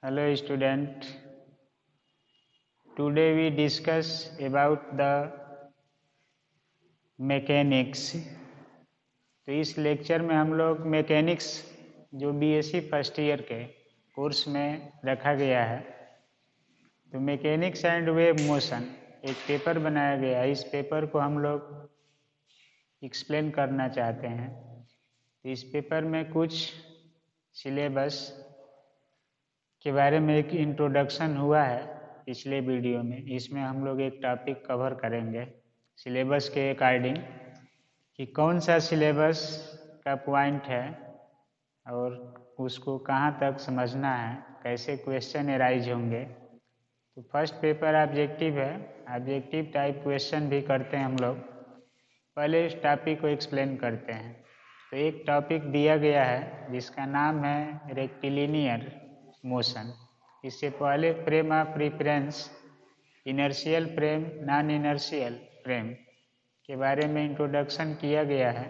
Hello student. Today we discuss about the mechanics. तो इस lecture में हम लोग मैकेनिक्स जो बीएससी फर्स्ट ईयर के कोर्स में रखा गया है, तो मैकेनिक्स एंड वेव मोशन एक पेपर बनाया गया है। इस पेपर को हम लोग एक्सप्लेन करना चाहते हैं। तो इस पेपर में कुछ सिलेबस के बारे में एक इंट्रोडक्शन हुआ है पिछले वीडियो में। इसमें हम लोग एक टॉपिक कवर करेंगे सिलेबस के अकॉर्डिंग कि कौन सा सिलेबस का पॉइंट है और उसको कहाँ तक समझना है, कैसे क्वेश्चन एराइज होंगे। तो फर्स्ट पेपर ऑब्जेक्टिव है, ऑब्जेक्टिव टाइप क्वेश्चन भी करते हैं हम लोग। पहले इस टॉपिक को एक्सप्लेन करते हैं। तो एक टॉपिक दिया गया है जिसका नाम है रेक्टिलिनियर मोशन। इससे पहले frame of reference, inertial frame, non inertial frame के बारे में इंट्रोडक्शन किया गया है।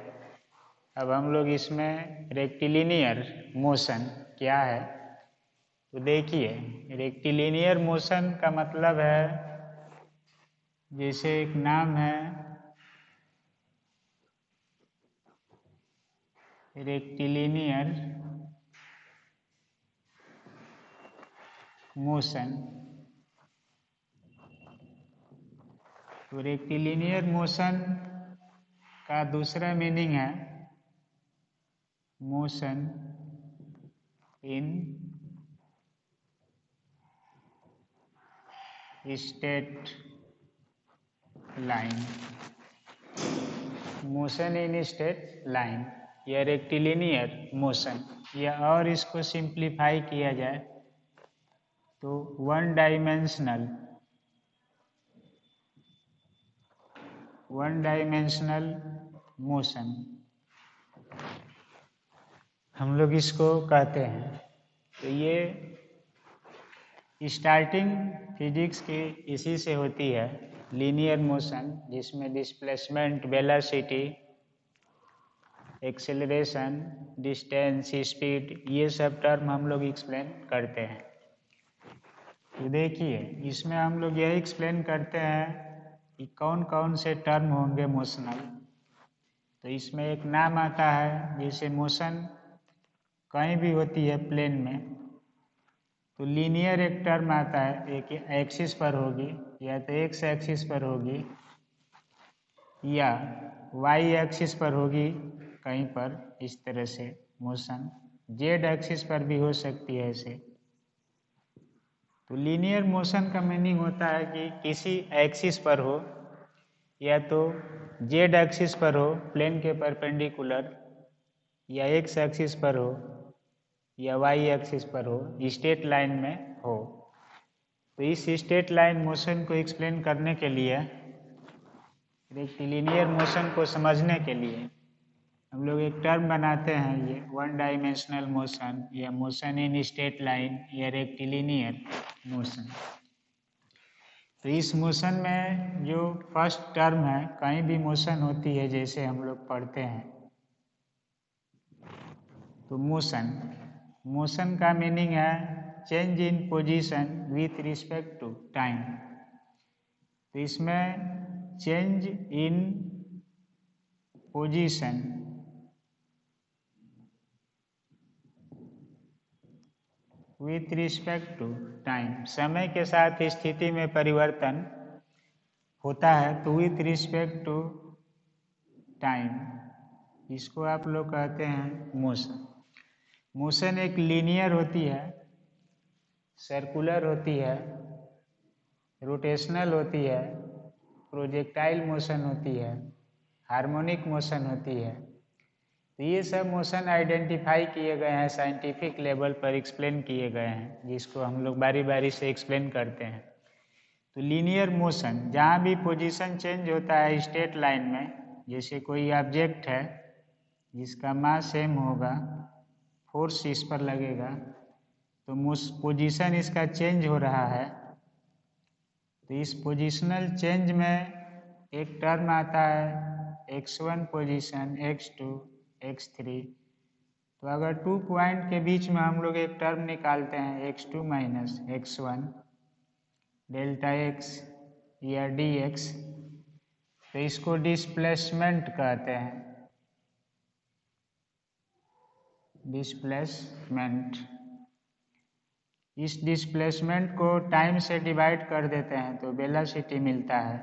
अब हम लोग इसमें रेक्टिलिनियर मोशन क्या है तो देखिए, रेक्टिलिनियर मोशन का मतलब है, जैसे एक नाम है रेक्टिलिनियर मोशन, तो रेक्टिलिनियर मोशन का दूसरा मीनिंग है motion in straight line. Motion in straight line या रेक्टिलिनियर मोशन, या और इसको सिंप्लीफाई किया जाए तो वन डायमेंशनल मोशन हम लोग इसको कहते हैं। तो ये स्टार्टिंग फिजिक्स की इसी से होती है, लीनियर मोशन, जिसमें displacement, velocity, acceleration, distance, speed, ये सब टर्म हम लोग एक्सप्लेन करते हैं। तो देखिए, इसमें हम लोग यही एक्सप्लेन करते हैं कि कौन कौन से टर्म होंगे मोशनल। तो इसमें एक नाम आता है, जैसे मोशन कहीं भी होती है प्लेन में, तो लीनियर एक टर्म आता है, एक एक्सिस पर होगी, या तो एक्स एक्सिस पर होगी या वाई एक्सिस पर होगी कहीं पर, इस तरह से मोशन जेड एक्सिस पर भी हो सकती है ऐसे। तो लीनियर मोशन का मीनिंग होता है कि किसी एक्सिस पर हो, या तो जेड एक्सिस पर हो प्लेन के परपेंडिकुलर, या एक्स एक्सिस पर हो, या वाई एक्सिस पर हो, स्ट्रेट लाइन में हो। तो इस स्ट्रेट लाइन मोशन को एक्सप्लेन करने के लिए, रेक्टिलिनियर मोशन को समझने के लिए हम लोग एक टर्म बनाते हैं, ये वन डायमेंशनल मोशन, या मोशन इन स्ट्रेट लाइन, या रेक्टिलिनियर मोशन। तो इस मोशन में जो फर्स्ट टर्म है, कहीं भी मोशन होती है जैसे हम लोग पढ़ते हैं, तो मोशन का मीनिंग है change in position with respect to time. तो इसमें change in position with respect to time, समय के साथ स्थिति में परिवर्तन होता है, तो विथ रिस्पेक्ट टू टाइम, इसको आप लोग कहते हैं मोशन। मोशन एक लीनियर होती है, सर्कुलर होती है, रोटेशनल होती है, प्रोजेक्टाइल मोशन होती है, हार्मोनिक मोशन होती है। तो ये सब मोशन आइडेंटिफाई किए गए हैं, साइंटिफिक लेवल पर एक्सप्लेन किए गए हैं, जिसको हम लोग बारी बारी से एक्सप्लेन करते हैं। तो लीनियर मोशन, जहाँ भी पोजीशन चेंज होता है स्ट्रेट लाइन में, जैसे कोई ऑब्जेक्ट है जिसका मास सेम होगा, फोर्स इस पर लगेगा, तो पोजीशन इसका चेंज हो रहा है। तो इस पोजीशनल चेंज में एक टर्म आता है x1 पोजीशन, x2, x3, तो अगर 2 पॉइंट के बीच में हम लोग एक टर्म निकालते हैं x2 minus x1 delta x या dx, तो इसको डिस्प्लेसमेंट कहते हैं, डिस्प्लेसमेंट। इस डिस्प्लेसमेंट को टाइम से डिवाइड कर देते हैं तो वेलोसिटी मिलता है।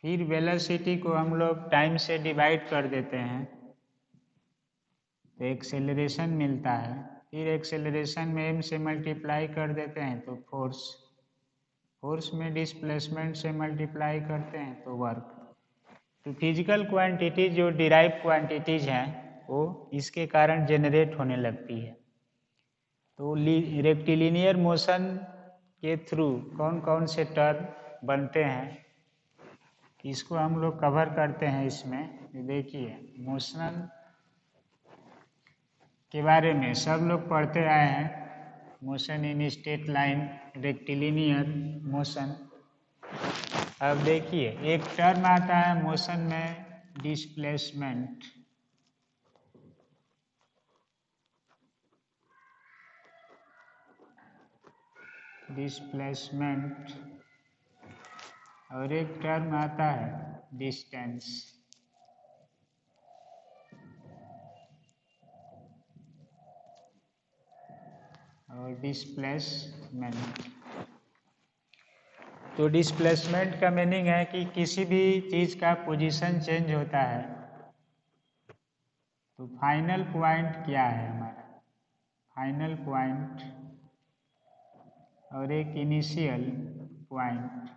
फिर वेलोसिटी को हम लोग टाइम से डिवाइड कर देते हैं तो एक्सेलरेशन मिलता है। फिर एक्सेलरेशन में m से मल्टीप्लाई कर देते हैं तो फोर्स, फोर्स में डिस्प्लेसमेंट से मल्टीप्लाई करते हैं तो वर्क। तो फिजिकल क्वांटिटी जो डिराइव क्वांटिटीज हैं वो इसके कारण जनरेट होने लगती है। तो रेक्टिलिनियर मोशन के थ्रू कौन कौन से टर्म बनते हैं इसको हम लोग कवर करते हैं इसमें। देखिए, मोशन के बारे में सब लोग पढ़ते आए हैं, motion in straight line, rectilinear motion. अब देखिए, एक टर्म आता है मोशन में डिस्प्लेसमेंट। डिस्प्लेसमेंट और एक टर्म आता है डिस्टेंस। और डिस्प्लेसमेंट, तो डिस्प्लेसमेंट का मीनिंग है कि किसी भी चीज का पोजीशन चेंज होता है तो फाइनल पॉइंट क्या है हमारा, फाइनल पॉइंट और एक इनिशियल पॉइंट।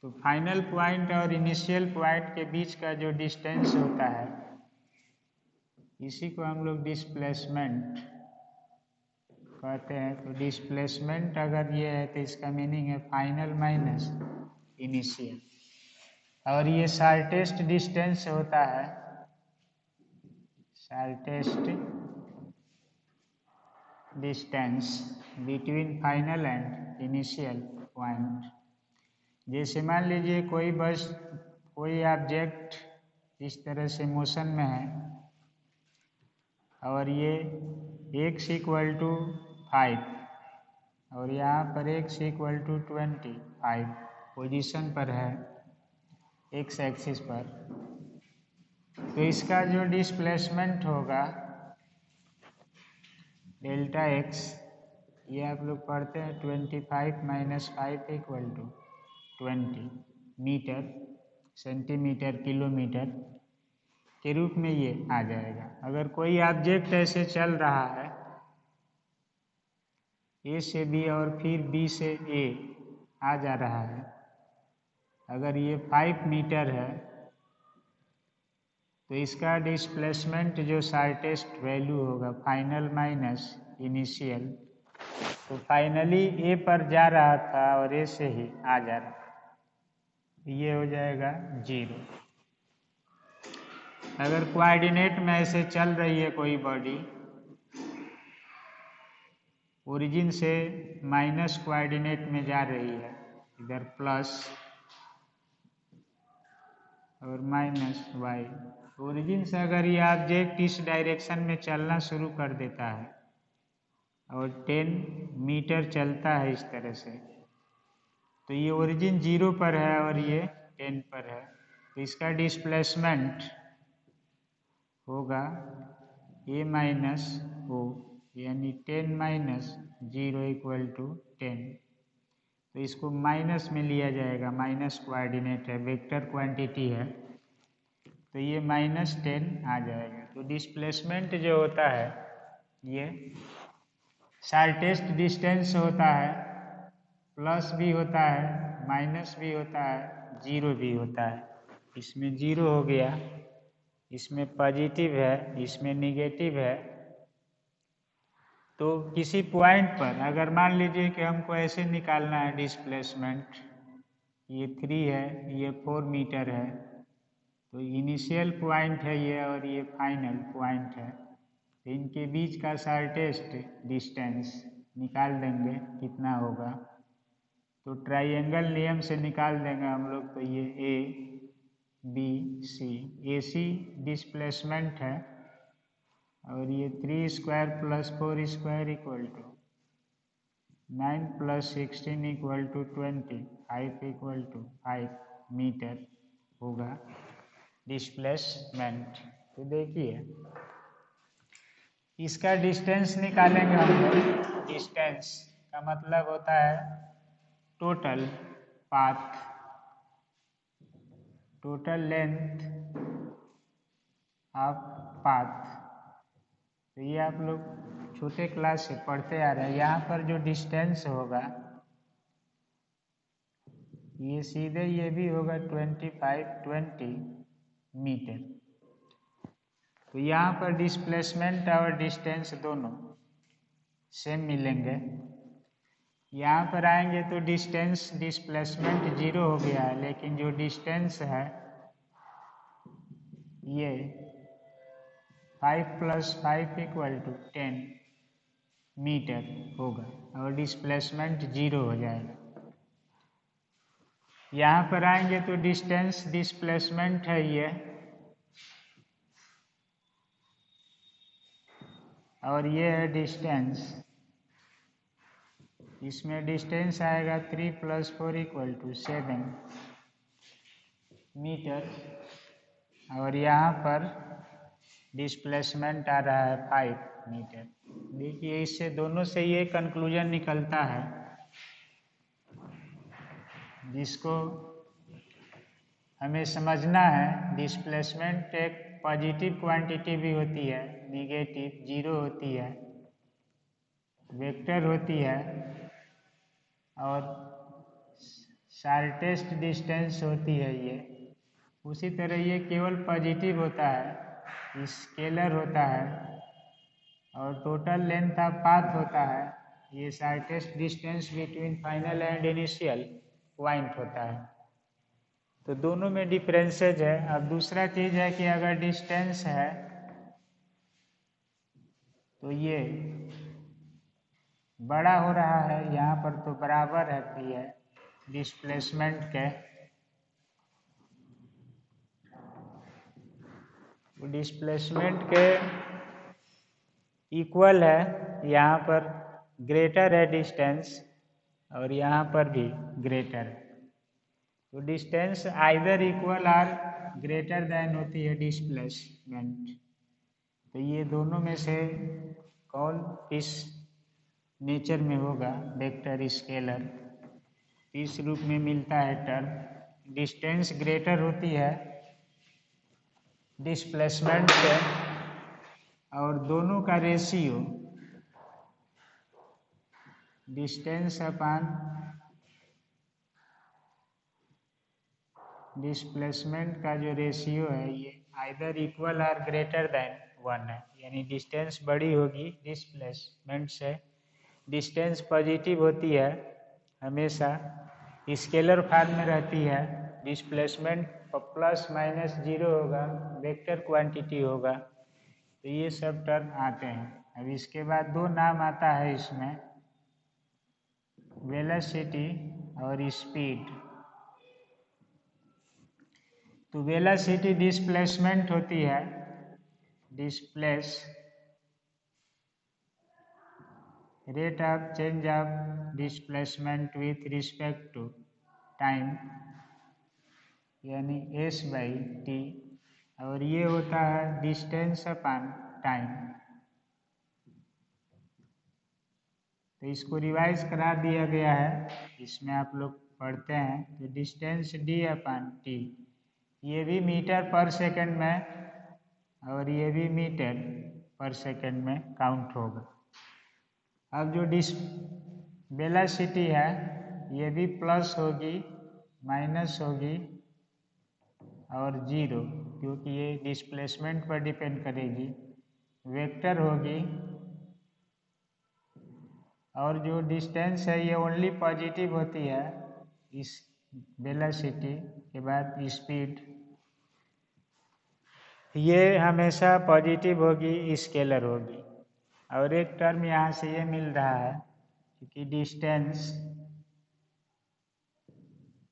तो फाइनल पॉइंट और इनिशियल पॉइंट के बीच का जो डिस्टेंस होता है इसी को हम लोग डिस्प्लेसमेंट कहते हैं। तो डिस्प्लेसमेंट अगर ये है तो इसका मीनिंग है फाइनल माइनस इनिशियल। और ये शॉर्टेस्ट डिस्टेंस होता है, shortest distance between final and initial point. जैसे मान लीजिए कोई बस, कोई ऑब्जेक्ट इस तरह से मोशन में है और ये x इक्वल टू 5 और यहाँ पर x इक्वल टू 25 पोजीशन पर है x एक्सिस पर। तो इसका जो डिस्प्लेसमेंट होगा डेल्टा x, ये आप लोग पढ़ते हैं 25 minus 5 equal to 20 metre, centimetre, kilometre के रूप में ये आ जाएगा। अगर कोई ऑब्जेक्ट ऐसे चल रहा है ए से बी और फिर बी से ए आ जा रहा है, अगर ये 5 मीटर है तो इसका डिस्प्लेसमेंट जो शॉर्टेस्ट वैल्यू होगा फाइनल माइनस इनिशियल, तो फाइनली ए पर जा रहा था और ए से ही आ जा रहा था, ये हो जाएगा 0। अगर कोऑर्डिनेट में ऐसे चल रही है कोई बॉडी, ओरिजिन से माइनस कोऑर्डिनेट में जा रही है, इधर प्लस और माइनस वाई, ओरिजिन से अगर ये ऑब्जेक्ट इस डायरेक्शन में चलना शुरू कर देता है और 10 मीटर चलता है इस तरह से, तो ये ओरिजिन 0 पर है और ये 10 पर है, तो इसका डिस्प्लेसमेंट होगा a माइनस ओ, यानी 10 माइनस 0 इक्वल टू 10। तो इसको माइनस में लिया जाएगा, माइनस कोऑर्डिनेट है, वेक्टर क्वांटिटी है, तो ये -10 आ जाएगा। तो डिस्प्लेसमेंट जो होता है ये शॉर्टेस्ट डिस्टेंस होता है, प्लस भी होता है, माइनस भी होता है, 0 भी होता है। इसमें 0 हो गया, इसमें पॉजिटिव है, इसमें निगेटिव है। तो किसी पॉइंट पर अगर मान लीजिए कि हमको ऐसे निकालना है डिस्प्लेसमेंट, ये 3 है, ये 4 मीटर है, तो इनिशियल पॉइंट है ये और ये फाइनल पॉइंट है, तो इनके बीच का शॉर्टेस्ट डिस्टेंस निकाल देंगे कितना होगा, तो ट्राइंगल नियम से निकाल देंगे हम लोग। तो ये A B C, A C displacement है और ये 3 square plus 4 square equal to 9 plus 16 equal to 20, 5 equal to 5 metre होगा डिस्प्लेसमेंट। तो देखिए इसका डिस्टेंस निकालेंगे हम लोग। डिस्टेंस का मतलब होता है total path, total length of path. तो ये आप लोग छोटे क्लास से पढ़ते आ रहे हैं। यहाँ पर जो डिस्टेंस होगा ये सीधे ये भी होगा 20 मीटर। तो यहाँ पर डिस्प्लेसमेंट और डिस्टेंस दोनों सेम मिलेंगे। यहाँ पर आएंगे तो डिस्टेंस डिस्प्लेसमेंट 0 हो गया है, लेकिन जो डिस्टेंस है ये 5 + 5 = 10 मीटर होगा और डिस्प्लेसमेंट 0 हो जाएगा। यहाँ पर आएंगे तो डिस्टेंस डिस्प्लेसमेंट है ये, और ये है डिस्टेंस। इसमें डिस्टेंस आएगा 3 + 4 = 7 मीटर और यहाँ पर डिस्प्लेसमेंट आ रहा है 5 मीटर। देखिए इससे दोनों से ये कंक्लूजन निकलता है, जिसको हमें समझना है। डिस्प्लेसमेंट एक पॉजिटिव क्वांटिटी भी होती है, निगेटिव 0 होती है, वेक्टर होती है और शॉर्टेस्ट डिस्टेंस होती है ये। उसी तरह ये केवल पॉजिटिव होता है, स्केलर होता है और टोटल लेंथ ऑफ पाथ होता है। ये shortest distance between final and initial point होता है। तो दोनों में डिफरेंसेज है। अब दूसरा चीज है कि अगर डिस्टेंस है तो ये बड़ा हो रहा है, यहाँ पर तो बराबर है पी है डिस्प्लेसमेंट के। डिस्प्लेसमेंट के इक्वल है, यहाँ पर ग्रेटर है डिस्टेंस और यहाँ पर भी ग्रेटर है। तो डिस्टेंस आइदर इक्वल और ग्रेटर देन होती है डिस्प्लेसमेंट। तो ये दोनों में से कौन इस नेचर में होगा, वेक्टर स्केलर, इस रूप में मिलता है टर्म। डिस्टेंस ग्रेटर होती है डिस्प्लेसमेंट से और दोनों का रेशियो डिस्टेंस अपान डिस्प्लेसमेंट का जो रेशियो है ये आइदर इक्वल और ग्रेटर देन 1 है। यानी डिस्टेंस बड़ी होगी डिस्प्लेसमेंट से। डिस्टेंस पॉजिटिव होती है, हमेशा स्केलर फॉर्म में रहती है। डिस्प्लेसमेंट ±0 होगा, वेक्टर क्वांटिटी होगा। तो ये सब टर्म आते हैं। अब इसके बाद दो नाम आता है इसमें, वेलोसिटी और स्पीड। तो वेलोसिटी डिस्प्लेसमेंट होती है, displace rate of change of displacement with respect to time, यानी s/t, और ये होता है डिस्टेंस अपान टाइम। तो इसको रिवाइज करा दिया गया है, इसमें आप लोग पढ़ते हैं। तो डिस्टेंस d/t, ये भी मीटर पर सेकंड में और ये भी मीटर पर सेकंड में काउंट होगा। अब जो वेलोसिटी है ये भी प्लस होगी, माइनस होगी और 0, क्योंकि ये डिस्प्लेसमेंट पर डिपेंड करेगी। वेक्टर होगी और जो डिस्टेंस है ये ओनली पॉजिटिव होती है इस वेलोसिटी के बाद। स्पीड ये हमेशा पॉजिटिव होगी, स्केलर होगी। और एक टर्म यहाँ से ये मिल रहा है, क्योंकि डिस्टेंस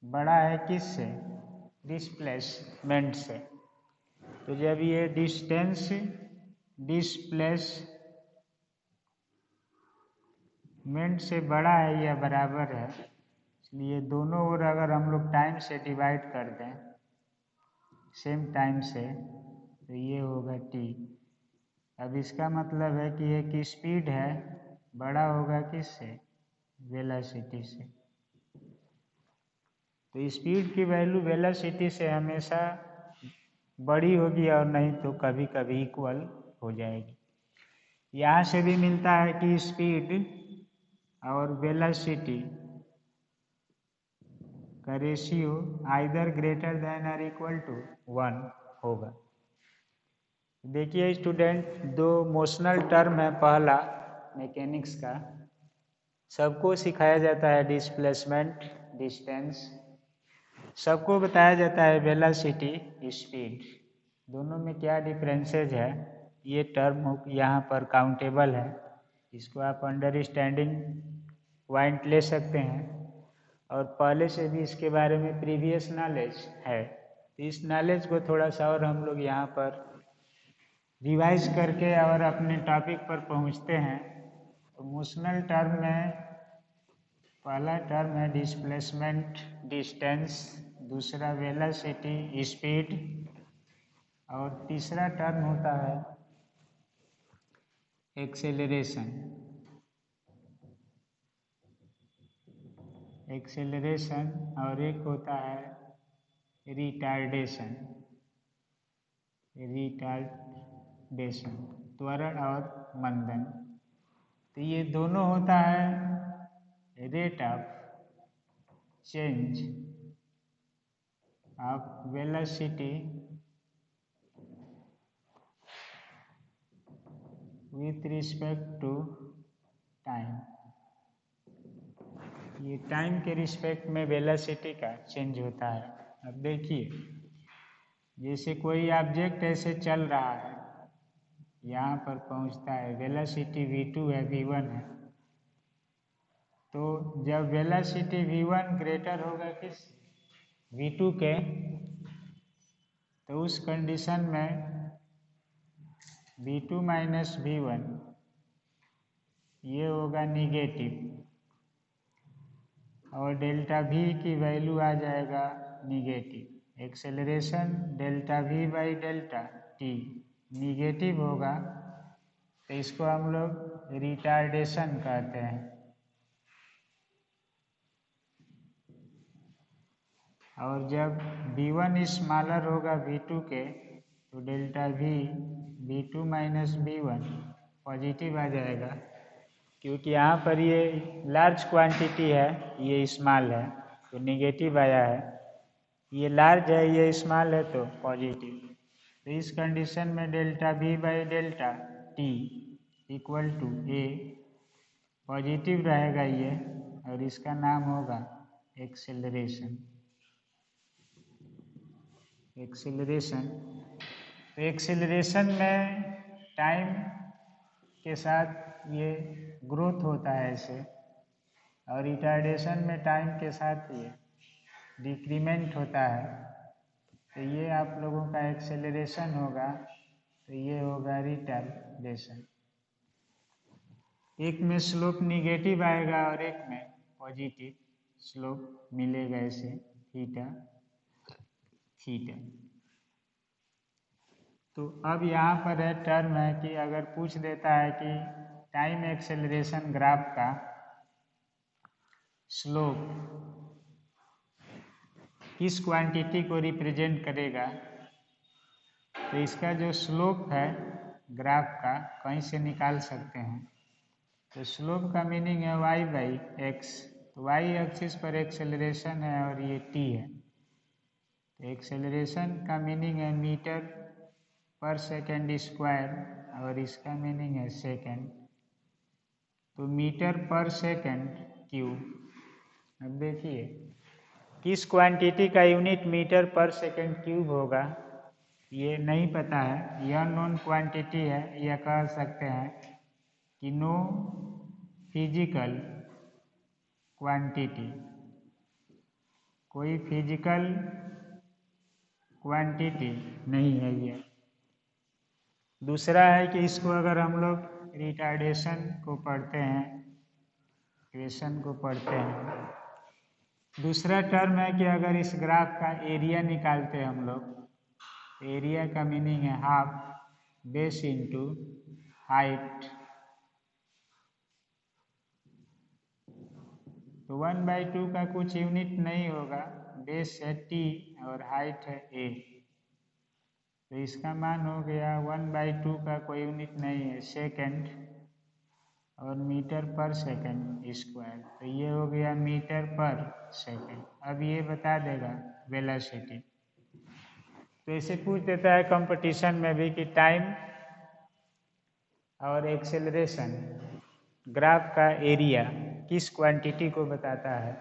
बड़ा है किससे? डिस्प्लेसमेंट से। तो जब ये डिस्टेंस डिस्प्लेसमेंट से बड़ा है या बराबर है, इसलिए दोनों ओर अगर हम लोग टाइम से डिवाइड कर दें, सेम टाइम से, तो ये होगा t। अब इसका मतलब है कि एक स्पीड है बड़ा होगा किससे? वेलोसिटी से। तो स्पीड की वैल्यू वेलोसिटी से हमेशा बड़ी होगी और नहीं तो कभी कभी इक्वल हो जाएगी। यहाँ से भी मिलता है कि स्पीड और वेलोसिटी का रेशियो आइदर ग्रेटर देन और इक्वल टू 1 होगा। देखिए स्टूडेंट, दो मोशनल टर्म है, पहला मैकेनिक्स का सबको सिखाया जाता है डिस्प्लेसमेंट, डिस्टेंस, सबको बताया जाता है वेलोसिटी, स्पीड। दोनों में क्या डिफरेंसेज है ये टर्म यहाँ पर काउंटेबल है, इसको आप अंडरस्टैंडिंग पॉइंट ले सकते हैं और पहले से भी इसके बारे में प्रीवियस नॉलेज है। तो इस नॉलेज को थोड़ा सा और हम लोग यहाँ पर रिवाइज करके और अपने टॉपिक पर पहुँचते हैं। तो मोशनल टर्म में पहला टर्म है डिस्प्लेसमेंट, डिस्टेंस, दूसरा वेलोसिटी, स्पीड, और तीसरा टर्म होता है एक्सेलरेशन। एक्सेलरेशन और एक होता है रिटार्डेशन। रिटार्डेशन त्वरण और मंदन। तो ये दोनों होता है rate of change of velocity with respect to time. ये टाइम के रिस्पेक्ट में वेलोसिटी का चेंज होता है। अब देखिए, जैसे कोई ऑब्जेक्ट ऐसे चल रहा है, यहाँ पर पहुँचता है, वेलोसिटी v2 है, v1 है, तो जब वेलोसिटी v1 ग्रेटर होगा किस v2 के, तो उस कंडीशन में v2 माइनस v1 ये होगा निगेटिव और डेल्टा v की वैल्यू आ जाएगा negative. Acceleration delta v by delta t negative होगा, तो इसको हम लोग रिटार्डेशन कहते हैं। और जब v1 स्मॉलर होगा v2 के, तो delta v v2 minus v1 positive आ जाएगा, क्योंकि यहाँ पर ये लार्ज क्वांटिटी है, ये स्मॉल है तो निगेटिव आया है, ये लार्ज है ये स्मॉल है तो पॉजिटिव। तो इस कंडीशन में delta v by delta t equal to a positive रहेगा ये, और इसका नाम होगा एक्सेलरेशन। एक्सेलरेशन, तो एक्सेलरेशन में टाइम के साथ ये ग्रोथ होता है ऐसे, और रिटार्डेशन में टाइम के साथ ये डिक्रीमेंट होता है। तो ये आप लोगों का एक्सेलरेशन होगा, तो ये होगा रिटार्डेशन। एक में स्लोप निगेटिव आएगा और एक में पॉजिटिव स्लोप मिलेगा, ऐसे थीटा थीटा। तो अब यहाँ पर है टर्म है कि अगर पूछ देता है कि टाइम एक्सेलरेशन ग्राफ का स्लोप किस क्वांटिटी को रिप्रेजेंट करेगा, तो इसका जो स्लोप है ग्राफ का कहीं से निकाल सकते हैं। तो स्लोप का मीनिंग है y बाई एक्स, तो y एक्सिस पर एक्सेलरेशन है और ये t है, तो एक्सेलरेशन का मीनिंग है मीटर पर सेकेंड स्क्वायर और इसका मीनिंग है सेकेंड, तो मीटर पर सेकेंड क्यूब। अब देखिए किस क्वांटिटी का यूनिट मीटर पर सेकेंड क्यूब होगा ये नहीं पता है, यह नॉन क्वांटिटी है, यह कह सकते हैं कि नो फिजिकल क्वांटिटी कोई फिजिकल क्वांटिटी नहीं है ये। दूसरा है कि इसको अगर हम लोग रिटार्डेशन को पढ़ते हैं, इक्वेशन को पढ़ते हैं, दूसरा टर्म है कि अगर इस ग्राफ का एरिया निकालते हैं हम लोग, एरिया का मीनिंग है हाफ बेस इंटू हाइट। तो 1/2 का कुछ यूनिट नहीं होगा, बेस है t और हाइट है a, तो इसका मान हो गया 1/2 का कोई यूनिट नहीं है सेकेंड और मीटर पर सेकेंड स्क्वायर, तो ये हो गया मीटर पर सेकेंड। अब ये बता देगा वेलोसिटी। तो इसे पूछ देता है कंपटीशन में भी कि टाइम और एक्सेलरेशन ग्राफ का एरिया किस क्वांटिटी को बताता है।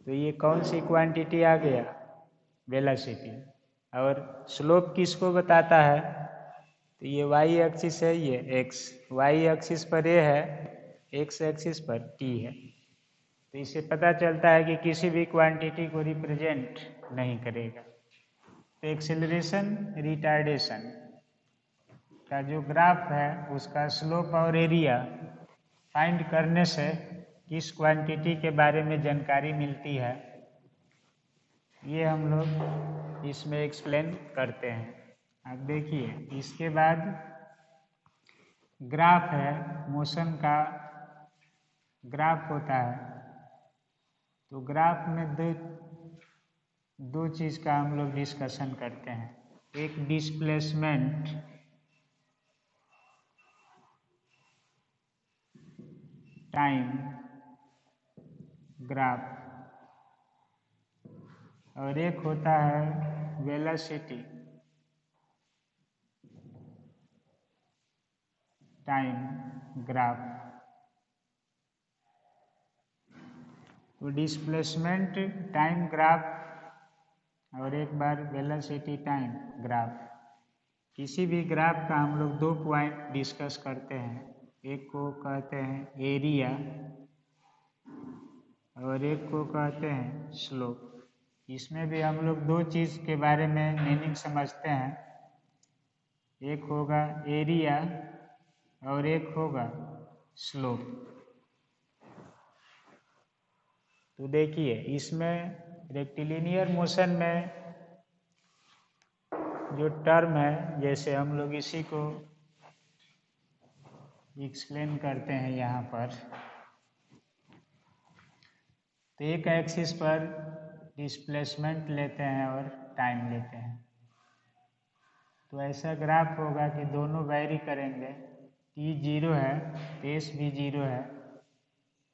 तो ये कौन सी क्वांटिटी आ गया, वेलोसिटी। और स्लोप किसको बताता है, तो ये वाई एक्सिस है, ये एक्स, वाई एक्सिस पर ये है, एक्स एक्सिस पर टी है। तो इससे पता चलता है कि किसी भी क्वांटिटी को रिप्रेजेंट नहीं करेगा। तो एक्सेलरेशन रिटार्डेशन का जो ग्राफ है उसका स्लोप और एरिया फाइंड करने से किस क्वांटिटी के बारे में जानकारी मिलती है, ये हम लोग इसमें एक्सप्लेन करते हैं। आप देखिए, इसके बाद ग्राफ है, मोशन का ग्राफ होता है। तो ग्राफ में दो चीज़ का हम लोग डिस्कशन करते हैं, एक डिस्प्लेसमेंट टाइम ग्राफ और एक होता है वेलोसिटी टाइम ग्राफ। तो डिस्प्लेसमेंट टाइम ग्राफ और एक बार वेलोसिटी टाइम ग्राफ। किसी भी ग्राफ का हम लोग 2 पॉइंट डिस्कस करते हैं, एक को कहते हैं एरिया और एक को कहते हैं स्लोप। इसमें भी हम लोग 2 चीज़ के बारे में मीनिंग समझते हैं, एक होगा एरिया और एक होगा स्लोप। तो देखिए, इसमें रेक्टिलिनियर मोशन में जो टर्म है, जैसे हम लोग इसी को एक्सप्लेन करते हैं यहाँ पर, तो एक एक्सिस पर डिस्प्लेसमेंट लेते हैं और टाइम लेते हैं। तो ऐसा ग्राफ होगा कि दोनों वैरी करेंगे, t 0 है तो s भी 0 है,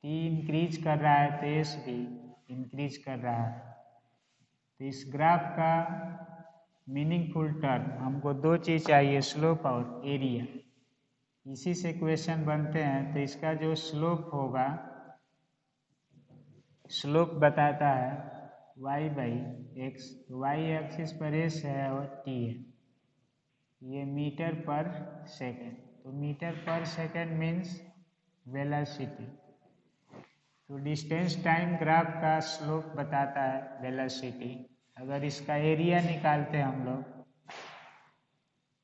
t इंक्रीज कर रहा है तो s भी इंक्रीज कर रहा है। तो इस ग्राफ का मीनिंगफुल टर्म हमको 2 चीज़ चाहिए, स्लोप और एरिया। इसी से क्वेश्चन बनते हैं। तो इसका जो स्लोप होगा, स्लोप बताता है y/x, y एक्सिस पर s है और t है, ये मीटर पर सेकेंड। तो मीटर पर सेकेंड मीन्स वेलोसिटी। तो डिस्टेंस टाइम ग्राफ का स्लोप बताता है वेलोसिटी। अगर इसका एरिया निकालते हैं हम लोग,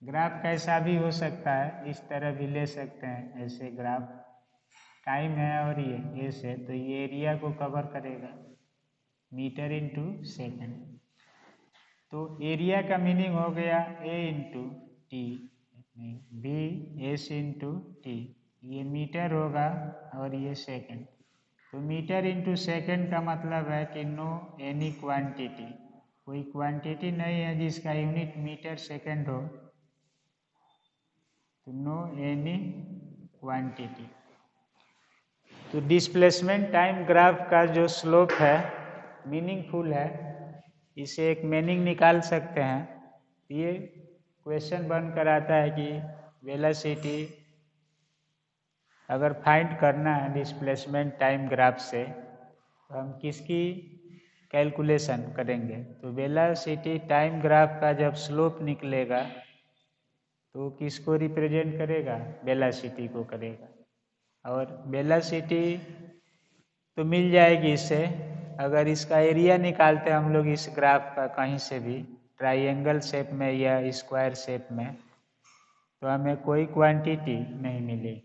ग्राफ कैसा भी हो सकता है, इस तरह भी ले सकते हैं, ऐसे ग्राफ टाइम है और ये एस है, तो ये एरिया को कवर करेगा, मीटर इंटू सेकेंड। तो एरिया का मीनिंग हो गया a into T, B S into T, ये मीटर होगा और ये सेकेंड। तो मीटर इंटू सेकेंड का मतलब है कि नो एनी क्वांटिटी, कोई क्वांटिटी नहीं है जिसका यूनिट मीटर सेकेंड हो, तो नो एनी क्वांटिटी। तो डिस्प्लेसमेंट टाइम ग्राफ का जो स्लोप है मीनिंगफुल है, इसे एक मीनिंग निकाल सकते हैं। ये क्वेश्चन बन कर आता है कि वेलोसिटी अगर फाइंड करना है डिस्प्लेसमेंट टाइम ग्राफ से, तो हम किसकी कैलकुलेशन करेंगे। तो वेलोसिटी टाइम ग्राफ का जब स्लोप निकलेगा तो किसको रिप्रेजेंट करेगा, वेलोसिटी को करेगा। और वेलोसिटी तो मिल जाएगी इससे, अगर इसका एरिया निकालते हैं हम लोग इस ग्राफ का कहीं से भी ट्राइंगल शेप में या स्क्वायर शेप में, तो हमें कोई क्वांटिटी नहीं मिली,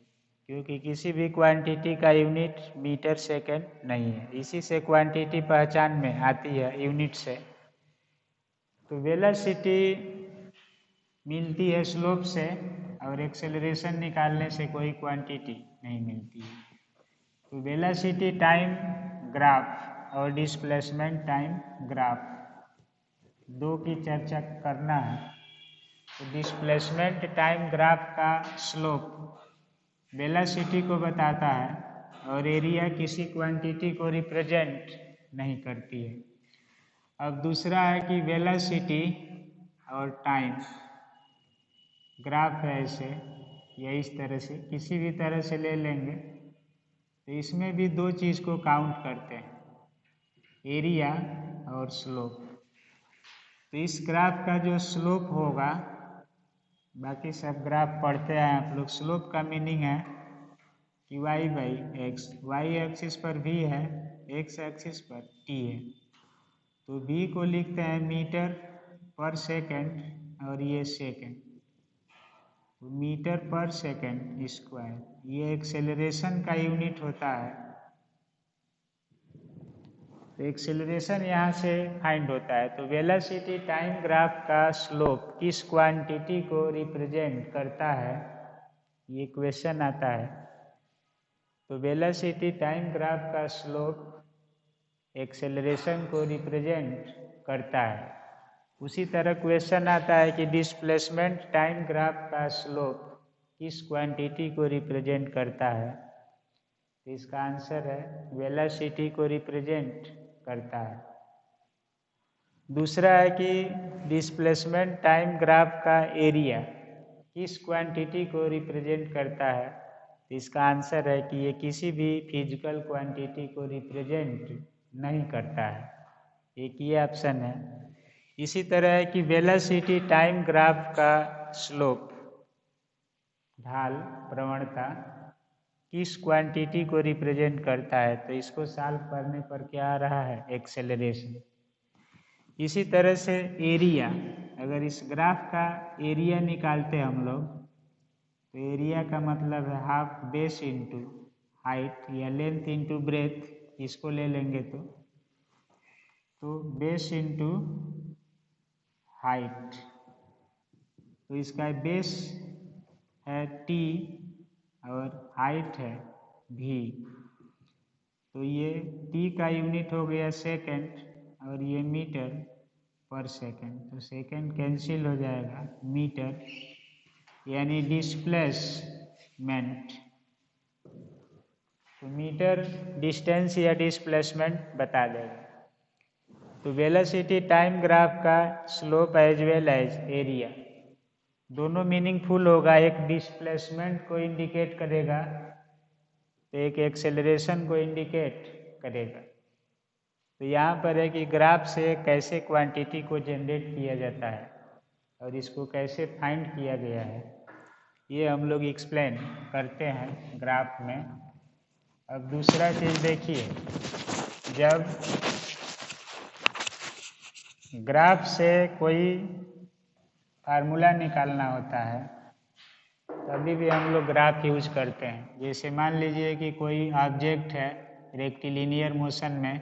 क्योंकि किसी भी क्वांटिटी का यूनिट मीटर सेकेंड नहीं है। इसी से क्वांटिटी पहचान में आती है, यूनिट से। तो वेलोसिटी मिलती है स्लोप से, और एक्सेलरेशन निकालने से कोई क्वांटिटी नहीं मिलती है। तो वेलोसिटी टाइम ग्राफ और डिस्प्लेसमेंट टाइम ग्राफ दो की चर्चा करना है। तो डिस्प्लेसमेंट टाइम ग्राफ का स्लोप वेलोसिटी को बताता है, और एरिया किसी क्वांटिटी को रिप्रेजेंट नहीं करती है। अब दूसरा है कि वेलोसिटी और टाइम ग्राफ है ऐसे या इस तरह से, किसी भी तरह से ले लेंगे, तो इसमें भी दो चीज़ को काउंट करते हैं, एरिया और स्लोप। तो इस ग्राफ का जो स्लोप होगा, बाकी सब ग्राफ पढ़ते हैं आप लोग, स्लोप का मीनिंग है कि y by X, Y axis पर v है, x एक्सिस पर t है। तो v को लिखते हैं मीटर पर सेकेंड और ये सेकेंड, तो मीटर पर सेकेंड स्क्वायर, ये एक्सेलरेशन का यूनिट होता है। तो एक्सेलरेशन यहाँ से फाइंड होता है। तो वेलोसिटी टाइम ग्राफ का स्लोप किस क्वांटिटी को रिप्रेजेंट करता है, ये क्वेश्चन आता है। तो वेलोसिटी टाइम ग्राफ का स्लोप एक्सेलरेशन को रिप्रेजेंट करता है। उसी तरह क्वेश्चन आता है कि डिस्प्लेसमेंट टाइम ग्राफ का स्लोप किस क्वांटिटी को रिप्रेजेंट करता है। तो इसका आंसर है वेलोसिटी को रिप्रेजेंट करता है। दूसरा है कि डिस्प्लेसमेंट टाइम ग्राफ का एरिया किस क्वांटिटी को रिप्रेजेंट करता है। तो इसका आंसर है कि ये किसी भी फिजिकल क्वांटिटी को रिप्रेजेंट नहीं करता है, एक ये ऑप्शन है। इसी तरह है कि वेलोसिटी टाइम ग्राफ का स्लोप ढाल प्रवणता किस क्वांटिटी को रिप्रेजेंट करता है। तो इसको सॉल्व करने पर क्या आ रहा है, एक्सेलरेशन। इसी तरह से एरिया, अगर इस ग्राफ का एरिया निकालते हैं हम लोग, तो एरिया का मतलब है हाफ बेस इंटू हाइट या लेंथ इंटू ब्रेथ, इसको ले लेंगे तो बेस इंटू हाइट। तो इसका बेस है t और हाइट है v। तो ये t का यूनिट हो गया सेकेंड और ये मीटर पर सेकेंड, तो सेकेंड कैंसिल हो जाएगा, मीटर यानी डिस्प्लेसमेंट। तो मीटर डिस्टेंस या डिस्प्लेसमेंट बता देगा। तो वेलोसिटी टाइम ग्राफ का slope as well as area दोनों मीनिंगफुल होगा। एक डिस्प्लेसमेंट को इंडिकेट करेगा, तो एक एक्सेलरेशन को इंडिकेट करेगा। तो यहाँ पर है कि ग्राफ से कैसे क्वांटिटी को जनरेट किया जाता है और इसको कैसे फाइंड किया गया है, ये हम लोग एक्सप्लेन करते हैं ग्राफ में। अब दूसरा चीज़ देखिए, जब ग्राफ से कोई फार्मूला निकालना होता है तभी भी हम लोग ग्राफ यूज करते हैं। जैसे मान लीजिए कि कोई ऑब्जेक्ट है रेक्टिलिनियर मोशन में,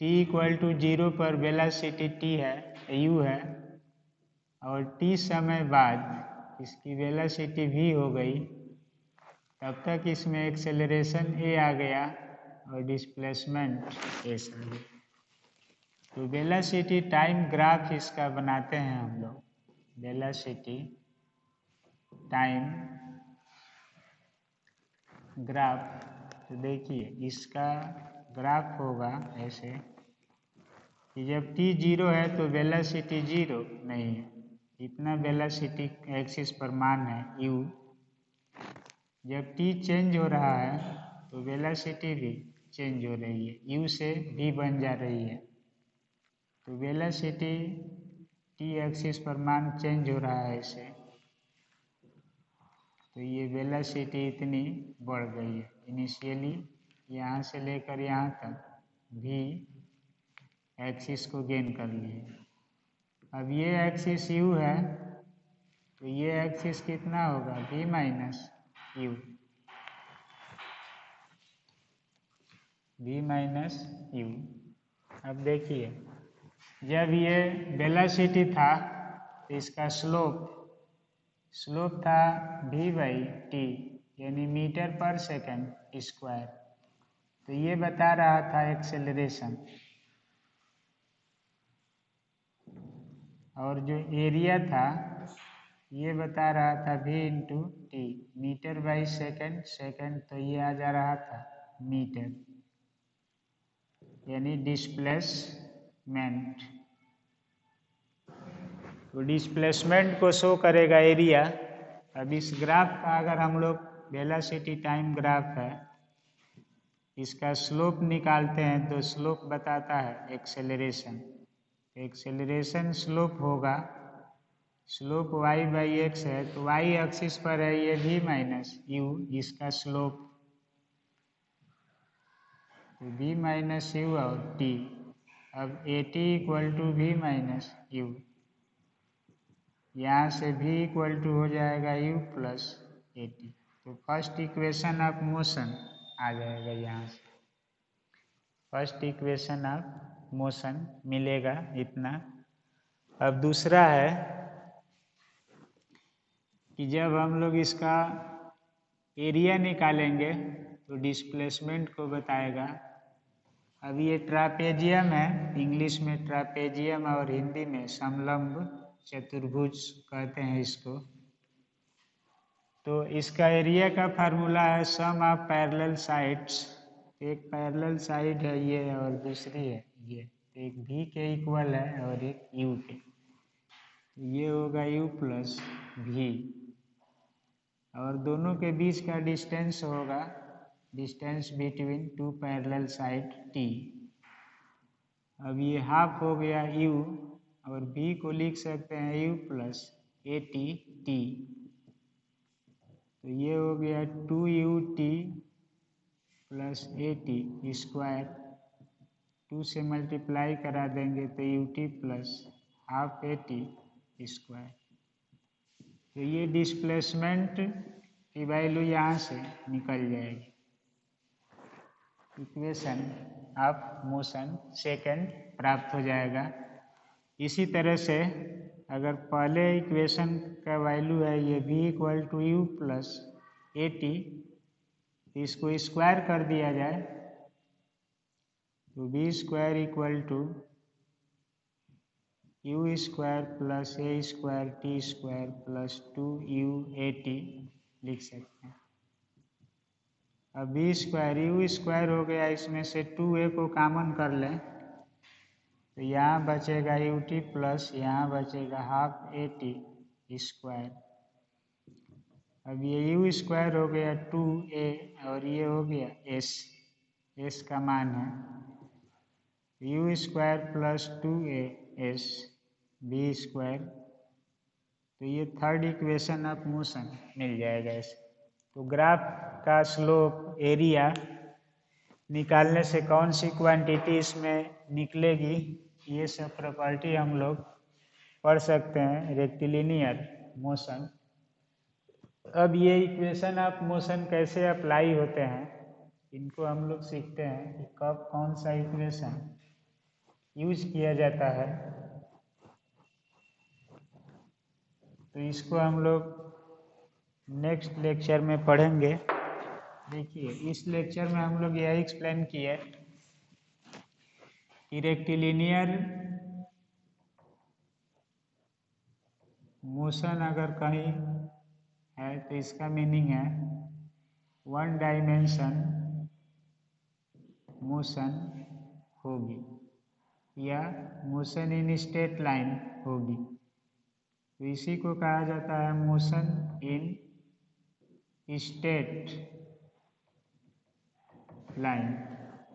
t इक्वल टू 0 पर वेलोसिटी t है, u है, और t समय बाद इसकी वेलोसिटी v हो गई, तब तक इसमें एक्सेलरेशन a आ गया और डिस्प्लेसमेंट s आ गया। तो वेलोसिटी टाइम ग्राफ इसका बनाते हैं हम लोग, वेलोसिटी टाइम ग्राफ। तो देखिए इसका ग्राफ होगा ऐसे कि जब t 0 है तो वेलोसिटी 0 नहीं है, इतना वेलोसिटी एक्सिस पर मान है u। जब t चेंज हो रहा है तो वेलोसिटी भी चेंज हो रही है, u से v बन जा रही है। तो वेलोसिटी t एक्सिस पर मान चेंज हो रहा है ऐसे, तो ये वेलोसिटी इतनी बढ़ गई है। इनिशियली यहाँ से लेकर यहाँ तक भी एक्सिस को गेन कर लिए। अब ये एक्सिस यू है तो ये एक्सिस कितना होगा, v minus you, v minus you. अब देखिए जब ये वेलोसिटी था तो इसका स्लोप था v बाई टी यानी मीटर पर सेकंड स्क्वायर, तो ये बता रहा था एक्सेलरेशन। और जो एरिया था ये बता रहा था v into T, metre by second तो ये आ जा रहा था मीटर, यानी डिस्प्लेसमेंट। तो डिस्प्लेसमेंट को शो करेगा एरिया। अब इस ग्राफ का अगर हम लोग वेलोसिटी टाइम ग्राफ है, इसका स्लोप निकालते हैं तो स्लोप बताता है एक्सेलरेशन। एक्सेलरेशन स्लोप होगा, स्लोप y बाई एक्स है तो y एक्सिस पर है ये v माइनस यू, इसका स्लोप v माइनस यू और t। अब A T equal to V minus U, यहाँ से v इक्वल टू हो जाएगा u प्लस ए टी। तो फर्स्ट इक्वेशन ऑफ मोशन आ जाएगा, यहाँ से फर्स्ट इक्वेशन ऑफ मोशन मिलेगा इतना। अब दूसरा है कि जब हम लोग इसका एरिया निकालेंगे तो डिस्प्लेसमेंट को बताएगा। अब ये ट्रापेजियम है, इंग्लिश में ट्रापेजियम और हिंदी में समलंब चतुर्भुज कहते हैं इसको। तो इसका एरिया का फार्मूला है सम ऑफ पैरेलल साइड्स। एक पैरेलल साइड है ये और दूसरी है ये, एक v के इक्वल है और एक u के, ये होगा u प्लस v। और दोनों के बीच का डिस्टेंस होगा distance between two parallel side t। अब ये हाफ हो गया u और v को लिख सकते हैं u plus A T T, तो ये हो गया 2ut plus A T square, 2 से मल्टीप्लाई करा देंगे तो ut plus half A T square. तो ये डिस्प्लेसमेंट की वैल्यू यहाँ से निकल जाएगी। इक्वेशन ऑफ मोशन सेकंड प्राप्त हो जाएगा। इसी तरह से अगर पहले इक्वेशन का वैल्यू है ये v equal to U plus A T, इसको स्क्वायर कर दिया जाए तो v square equal to U square plus A square T square plus 2u/a/t लिख सकते हैं। अब v स्क्वायर यू स्क्वायर हो गया, इसमें से 2a को कॉमन कर लें तो यहाँ बचेगा ut प्लस यहाँ बचेगा हाफ ए टी स्क्वायर। अब ये यू स्क्वायर हो गया 2a और ये हो गया s का मान है you square plus 2as v square. तो ये थर्ड इक्वेशन ऑफ मोशन मिल जाएगा इसे। तो ग्राफ का स्लोप एरिया निकालने से कौन सी क्वांटिटी इसमें निकलेगी, ये सब प्रॉपर्टी हम लोग पढ़ सकते हैं रेक्टिलिनियर मोशन। अब ये इक्वेशन ऑफ मोशन कैसे अप्लाई होते हैं इनको हम लोग सीखते हैं कि कब कौन सा इक्वेशन यूज किया जाता है। तो इसको हम लोग नेक्स्ट लेक्चर में पढ़ेंगे। देखिए इस लेक्चर में हम लोग यह एक्सप्लेन किए कि रेक्टिलिनियर मोशन अगर कहीं है तो इसका मीनिंग है वन डायमेंशन मोशन होगी या मोशन इन स्ट्रेट लाइन होगी, तो इसी को कहा जाता है मोशन इन स्ट्रेट लाइन।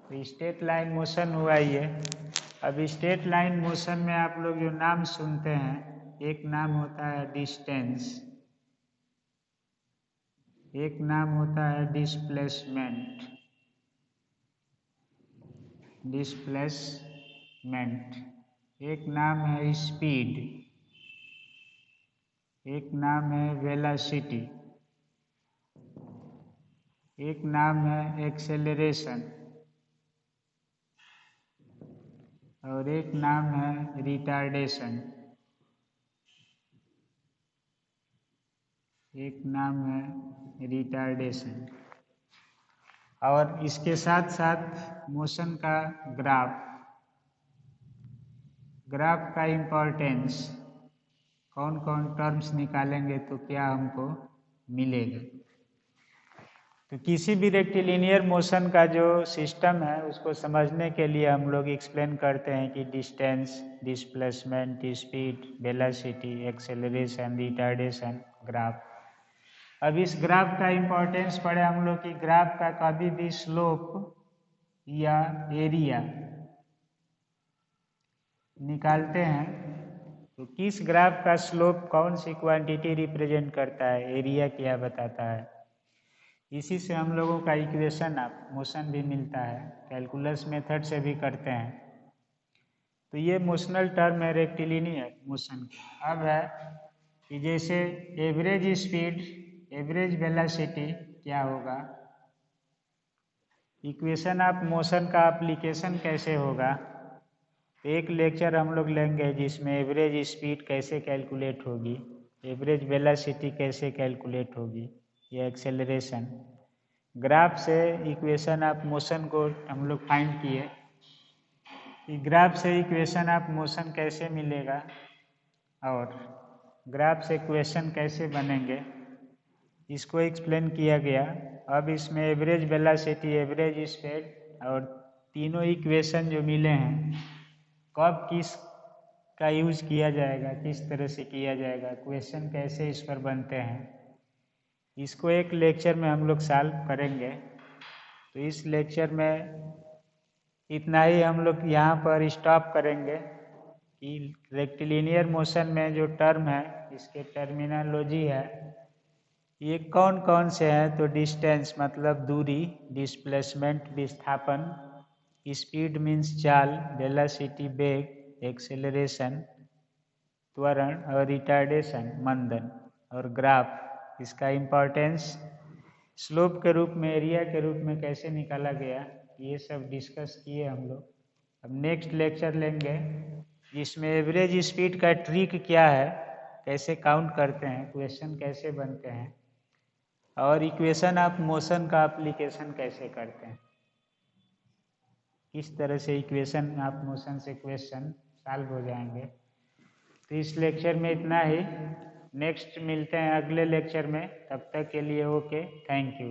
तो स्ट्रेट लाइन मोशन हुआ ये। अब स्ट्रेट लाइन मोशन में आप लोग जो नाम सुनते हैं, एक नाम होता है डिस्टेंस, एक नाम होता है डिस्प्लेसमेंट। डिस्प्लेसमेंट, एक नाम है स्पीड, एक नाम है वेलोसिटी, एक नाम है एक्सेलरेशन और एक नाम है रिटार्डेशन, एक नाम है रिटार्डेशन। और इसके साथ साथ मोशन का ग्राफ, ग्राफ का इम्पोर्टेंस, कौन कौन टर्म्स निकालेंगे तो क्या हमको मिलेगा। तो किसी भी रेक्टिलिनियर मोशन का जो सिस्टम है उसको समझने के लिए हम लोग एक्सप्लेन करते हैं कि distance, displacement, speed, velocity, acceleration, retardation, graph. अब इस ग्राफ का इम्पोर्टेंस पढ़े हम लोग कि ग्राफ का कभी भी स्लोप या एरिया निकालते हैं तो किस ग्राफ का स्लोप कौन सी क्वांटिटी रिप्रेजेंट करता है, एरिया क्या बताता है, इसी से हम लोगों का इक्वेशन ऑफ मोशन भी मिलता है, कैलकुलस मेथड से भी करते हैं। तो ये मोशनल टर्म है रेक्टिलिनियर मोशन का। अब है कि जैसे एवरेज स्पीड, एवरेज वेलोसिटी क्या होगा, इक्वेशन ऑफ मोशन का एप्लीकेशन कैसे होगा। एक लेक्चर हम लोग लेंगे जिसमें एवरेज स्पीड कैसे कैलकुलेट होगी, एवरेज वेलोसिटी कैसे कैलकुलेट होगी, या एक्सेलरेशन। ग्राफ से इक्वेशन ऑफ मोशन को हम लोग फाइंड किए कि ग्राफ से इक्वेशन ऑफ मोशन कैसे मिलेगा और ग्राफ से इक्वेशन कैसे बनेंगे, इसको एक्सप्लेन किया गया। अब इसमें एवरेज वेलोसिटी, एवरेज स्पीड और तीनों इक्वेशन जो मिले हैं कब किस का यूज किया जाएगा, किस तरह से किया जाएगा, क्वेश्चन कैसे इस पर बनते हैं, इसको एक लेक्चर में हम लोग सॉल्व करेंगे। तो इस लेक्चर में इतना ही हम लोग यहाँ पर स्टॉप करेंगे कि रेक्टिलिनियर मोशन में जो टर्म है इसके टर्मिनोलॉजी है ये कौन कौन से हैं। तो डिस्टेंस मतलब दूरी, डिस्प्लेसमेंट विस्थापन, स्पीड मीन्स चाल, वेलोसिटी वेग, एक्सेलरेशन त्वरण और रिटार्डेशन मंदन, और ग्राफ इसका इम्पोर्टेंस स्लोप के रूप में, एरिया के रूप में कैसे निकाला गया, ये सब डिस्कस किए हम लोग। अब नेक्स्ट लेक्चर लेंगे जिसमें एवरेज स्पीड का ट्रिक क्या है, कैसे काउंट करते हैं, क्वेश्चन कैसे बनते हैं और इक्वेशन ऑफ मोशन का एप्लीकेशन कैसे करते हैं, किस तरह से इक्वेशन ऑफ मोशन से क्वेश्चन सॉल्व हो जाएंगे। तो इस लेक्चर में इतना ही, नेक्स्ट मिलते हैं अगले लेक्चर में, तब तक के लिए ओके, थैंक यू।